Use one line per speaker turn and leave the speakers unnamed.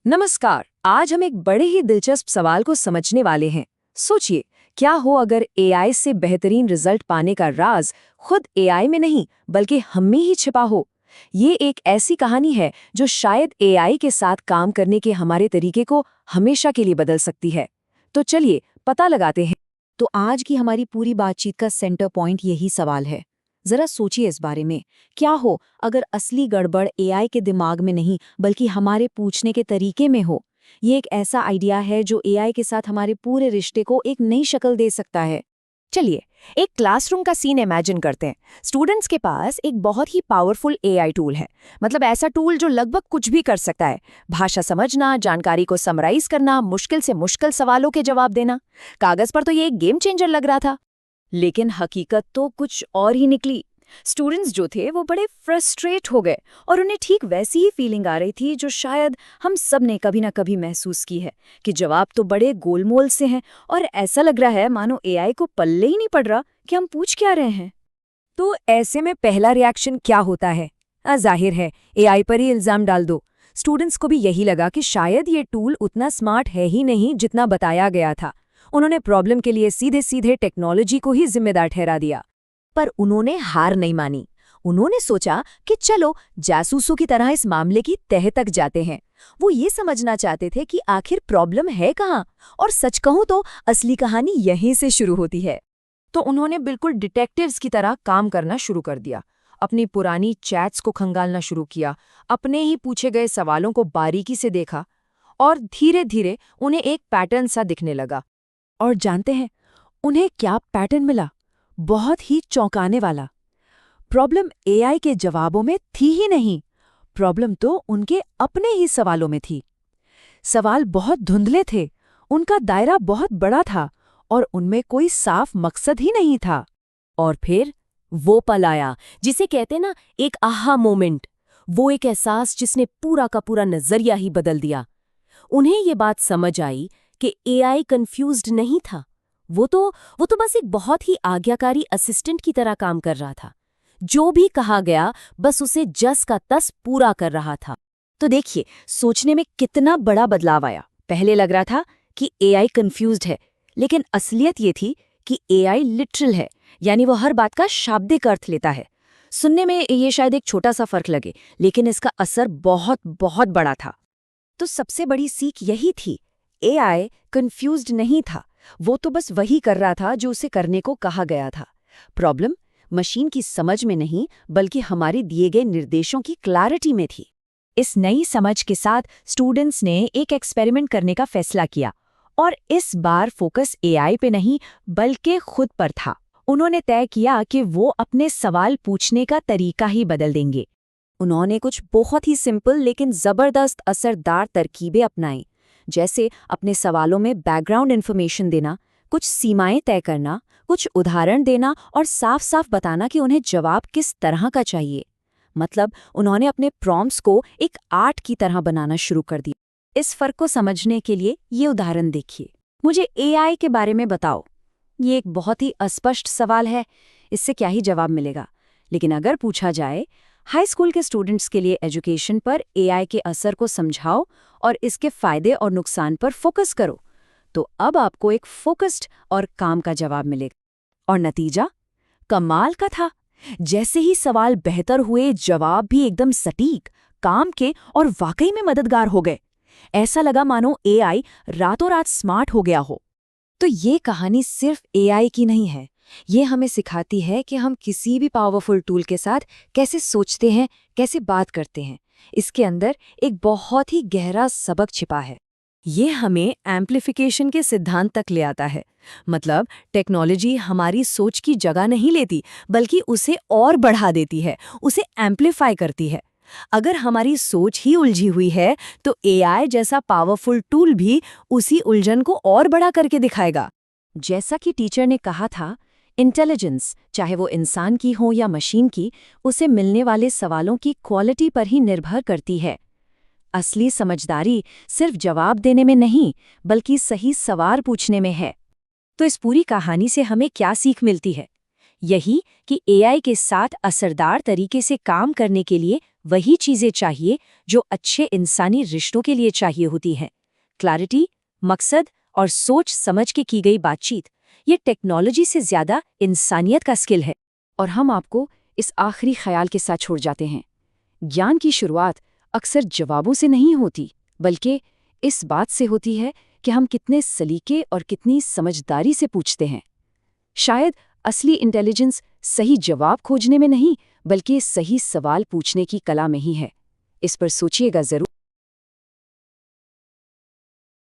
नमस्कार। आज हम एक बड़े ही दिलचस्प सवाल को समझने वाले हैं। सोचिए, क्या हो अगर एआई से बेहतरीन रिजल्ट पाने का राज खुद एआई में नहीं बल्कि हम में ही छिपा हो। ये एक ऐसी कहानी है जो शायद एआई के साथ काम करने के हमारे तरीके को हमेशा के लिए बदल सकती है। तो चलिए पता लगाते हैं।
तो आज की हमारी पूरी बातचीत का सेंटर पॉइंट यही सवाल है। जरा सोचिए इस बारे में, क्या हो अगर असली गड़बड़ एआई के दिमाग में नहीं बल्कि हमारे पूछने के तरीके में हो। ये एक ऐसा आइडिया है जो एआई के साथ हमारे पूरे रिश्ते को एक नई शक्ल दे सकता है।
चलिए एक क्लासरूम का सीन इमेजिन करते हैं। स्टूडेंट्स के पास एक बहुत ही पावरफुल एआई टूल है। मतलब ऐसा टूल जो लगभग कुछ भी कर सकता है। भाषा समझना, जानकारी को समराइज करना, मुश्किल से मुश्किल सवालों के जवाब देना। कागज पर तो ये एक गेम चेंजर लग रहा था,
लेकिन हकीकत तो कुछ और ही निकली। स्टूडेंट्स जो थे वो बड़े फ्रस्ट्रेट हो गए और उन्हें ठीक वैसी ही फीलिंग आ रही थी जो शायद हम सब ने कभी ना कभी महसूस की है कि जवाब तो बड़े गोलमोल से हैं और ऐसा लग रहा है मानो एआई को पल्ले ही नहीं पड़ रहा कि हम पूछ क्या रहे हैं।
तो ऐसे में पहला रिएक्शन क्या होता है? जाहिर है एआई पर ही इल्जाम डाल दो। स्टूडेंट्स को भी यही लगा कि शायद ये टूल उतना स्मार्ट है ही नहीं जितना बताया गया था। उन्होंने प्रॉब्लम के लिए सीधे सीधे टेक्नोलॉजी को ही जिम्मेदार ठहरा दिया।
पर उन्होंने हार नहीं मानी। उन्होंने सोचा कि चलो जासूसों की तरह इस मामले की तह तक जाते हैं। वो ये समझना चाहते थे कि आखिर प्रॉब्लम है कहाँ, और सच कहूं तो असली कहानी यहीं से शुरू होती है।
तो उन्होंने बिल्कुल डिटेक्टिव्स की तरह काम करना शुरू कर दिया। अपनी पुरानी चैट्स को खंगालना शुरू किया, अपने ही पूछे गए सवालों को बारीकी से देखा और धीरे धीरे उन्हें एक पैटर्न सा दिखने लगा। और जानते हैं उन्हें क्या पैटर्न मिला? बहुत ही चौंकाने वाला। प्रॉब्लम एआई के जवाबों में थी ही नहीं, प्रॉब्लम तो उनके अपने ही सवालों में थी। सवाल बहुत धुंधले थे, उनका दायरा बहुत बड़ा था और उनमें कोई साफ मकसद ही नहीं था।
और फिर वो पल आया जिसे कहते ना एक आहा मोमेंट। वो एक एहसास जिसने पूरा का पूरा नजरिया ही बदल दिया। उन्हें ये बात समझ आई कि एआई कंफ्यूज्ड नहीं था। वो तो बस एक बहुत ही आज्ञाकारी असिस्टेंट की तरह काम कर रहा था। जो भी कहा गया बस उसे जस का तस पूरा कर रहा था।
तो देखिए, सोचने में कितना बड़ा बदलाव आया। पहले लग रहा था कि एआई कंफ्यूज्ड है, लेकिन असलियत ये थी कि एआई लिटरल है, यानी वो हर बात का शाब्दिक अर्थ लेता है। सुनने में ये शायद एक छोटा सा फर्क लगे, लेकिन इसका असर बहुत बहुत बड़ा था। तो सबसे बड़ी सीख यही थी, एआई कंफ्यूज्ड नहीं था। वो तो बस वही कर रहा था जो उसे करने को कहा गया था। प्रॉब्लम मशीन की समझ में नहीं बल्कि हमारे दिए गए निर्देशों की क्लैरिटी में थी। इस नई समझ के साथ स्टूडेंट्स ने एक एक्सपेरिमेंट करने का फैसला किया और इस बार फोकस एआई पे नहीं बल्कि खुद पर था। उन्होंने तय किया कि वो अपने सवाल पूछने का तरीका ही बदल देंगे। उन्होंने कुछ बहुत ही सिंपल लेकिन जबरदस्त असरदार तरकीबें अपनाई, जैसे अपने सवालों में बैकग्राउंड इन्फॉर्मेशन देना, कुछ सीमाएं तय करना, कुछ उदाहरण देना और साफ साफ बताना कि उन्हें जवाब किस तरह का चाहिए। मतलब उन्होंने अपने प्रॉम्प्ट्स को एक आर्ट की तरह बनाना शुरू कर दिया। इस फर्क को समझने के लिए ये उदाहरण देखिए। मुझे एआई के बारे में बताओ। ये एक बहुत ही अस्पष्ट सवाल है, इससे क्या ही जवाब मिलेगा। लेकिन अगर पूछा जाए, हाई स्कूल के स्टूडेंट्स के लिए एजुकेशन पर एआई के असर को समझाओ और इसके फायदे और नुकसान पर फोकस करो, तो अब आपको एक फोकस्ड और काम का जवाब मिलेगा। और नतीजा कमाल का था। जैसे ही सवाल बेहतर हुए, जवाब भी एकदम सटीक, काम के और वाकई में मददगार हो गए। ऐसा लगा मानो एआई रातों रात स्मार्ट हो गया हो। तो ये कहानी सिर्फ एआई की नहीं है, ये हमें सिखाती है कि हम किसी भी पावरफुल टूल के साथ कैसे सोचते हैं, कैसे बात करते हैं। इसके अंदर एक बहुत ही गहरा सबक छिपा है। ये हमें एम्प्लीफिकेशन के सिद्धांत तक ले आता है। मतलब टेक्नोलॉजी हमारी सोच की जगह नहीं लेती बल्कि उसे और बढ़ा देती है, उसे एम्प्लीफाई करती है। अगर हमारी सोच ही उलझी हुई है तो एआई जैसा पावरफुल टूल भी उसी उलझन को और बड़ा करके दिखाएगा। जैसा कि टीचर ने कहा था, इंटेलिजेंस चाहे वो इंसान की हो या मशीन की, उसे मिलने वाले सवालों की क्वालिटी पर ही निर्भर करती है। असली समझदारी सिर्फ जवाब देने में नहीं बल्कि सही सवाल पूछने में है। तो इस पूरी कहानी से हमें क्या सीख मिलती है? यही कि एआई के साथ असरदार तरीके से काम करने के लिए वही चीजें चाहिए जो अच्छे इंसानी रिश्तों के लिए चाहिए होती हैं। क्लैरिटी, मकसद और सोच समझ के की गई बातचीत, ये टेक्नोलॉजी से ज्यादा इंसानियत का स्किल है।
और हम आपको इस आखिरी ख्याल के साथ छोड़ जाते हैं। ज्ञान की शुरुआत अक्सर जवाबों से नहीं होती, बल्कि इस बात से होती है कि हम कितने सलीके और कितनी समझदारी से पूछते हैं। शायद असली इंटेलिजेंस सही जवाब खोजने में नहीं, बल्कि सही सवाल पूछने की कला में ही है। इस पर सोचिएगा जरूर।